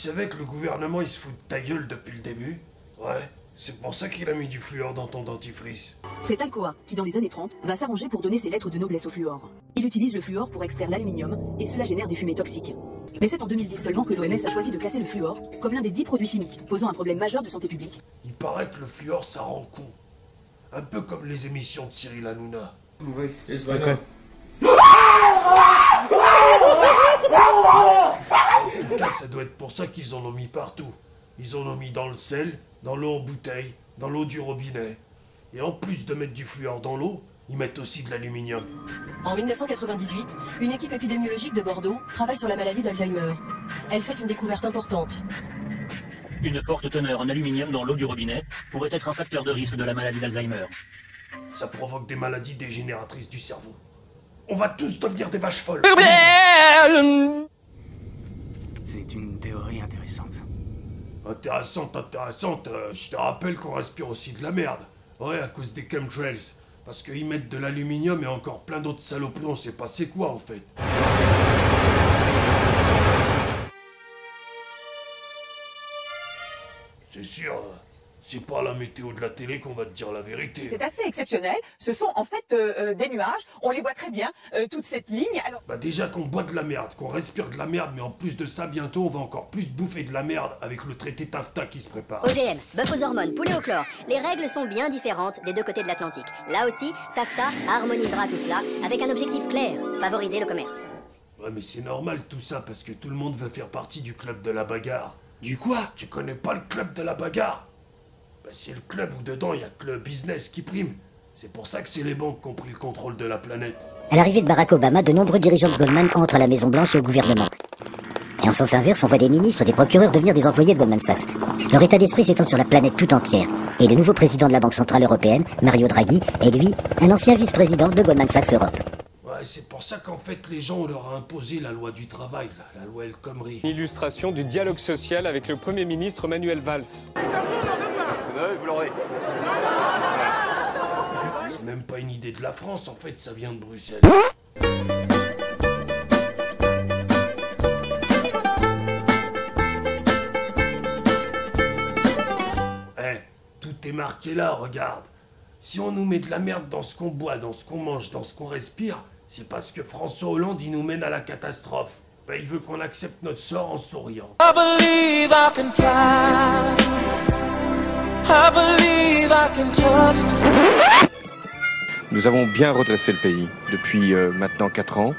savais que le gouvernement il se fout de ta gueule depuis le début? Ouais, c'est pour ça qu'il a mis du fluor dans ton dentifrice. C'est Alcoa qui, dans les années 30, va s'arranger pour donner ses lettres de noblesse au fluor. Il utilise le fluor pour extraire l'aluminium et cela génère des fumées toxiques. Mais c'est en 2010 seulement que l'OMS a choisi de classer le fluor comme l'un des 10 produits chimiques, posant un problème majeur de santé publique. Il paraît que le fluor ça rend con. Un peu comme les émissions de Cyril Hanouna. Oui, c'est vrai. En tout cas, ça doit être pour ça qu'ils en ont mis partout. Ils en ont mis dans le sel, dans l'eau en bouteille, dans l'eau du robinet. Et en plus de mettre du fluor dans l'eau, ils mettent aussi de l'aluminium. En 1998, une équipe épidémiologique de Bordeaux travaille sur la maladie d'Alzheimer. Elle fait une découverte importante. Une forte teneur en aluminium dans l'eau du robinet pourrait être un facteur de risque de la maladie d'Alzheimer. Ça provoque des maladies dégénératrices du cerveau. On va tous devenir des vaches folles. C'est une théorie intéressante. Intéressante, je te rappelle qu'on respire aussi de la merde. Ouais, à cause des chemtrails. Parce qu'ils mettent de l'aluminium et encore plein d'autres saloperies, on sait pas c'est quoi en fait. C'est sûr, c'est pas à la météo de la télé qu'on va te dire la vérité. C'est assez exceptionnel. Ce sont en fait des nuages. On les voit très bien, toute cette ligne. Alors... Bah déjà qu'on boit de la merde, qu'on respire de la merde, mais en plus de ça, bientôt on va encore plus bouffer de la merde avec le traité TAFTA qui se prépare. OGM, bœuf aux hormones, poulet au chlore. Les règles sont bien différentes des deux côtés de l'Atlantique. Là aussi, TAFTA harmonisera tout cela avec un objectif clair, favoriser le commerce. Ouais mais c'est normal tout ça parce que tout le monde veut faire partie du club de la bagarre. Du quoi? Tu connais pas le club de la bagarre? Bah, c'est le club où dedans il y a que le business qui prime. C'est pour ça que c'est les banques qui ont pris le contrôle de la planète. À l'arrivée de Barack Obama, de nombreux dirigeants de Goldman entrent à la Maison Blanche et au gouvernement. Et en sens inverse, on voit des ministres, des procureurs devenir des employés de Goldman Sachs. Leur état d'esprit s'étend sur la planète tout entière. Et le nouveau président de la Banque Centrale Européenne, Mario Draghi, est lui, un ancien vice-président de Goldman Sachs Europe. Ouais, c'est pour ça qu'en fait les gens on leur a imposé la loi du travail, là, la loi El Khomri. Illustration du dialogue social avec le Premier ministre Manuel Valls. Vous l'aurez. C'est même pas une idée de la France, en fait, ça vient de Bruxelles. Tout est marqué là, regarde. Si on nous met de la merde dans ce qu'on boit, dans ce qu'on mange, dans ce qu'on respire, c'est parce que François Hollande, il nous mène à la catastrophe. Ben, il veut qu'on accepte notre sort en souriant. I believe I can fly. I believe I can touch. Nous avons bien redressé le pays depuis maintenant 4 ans.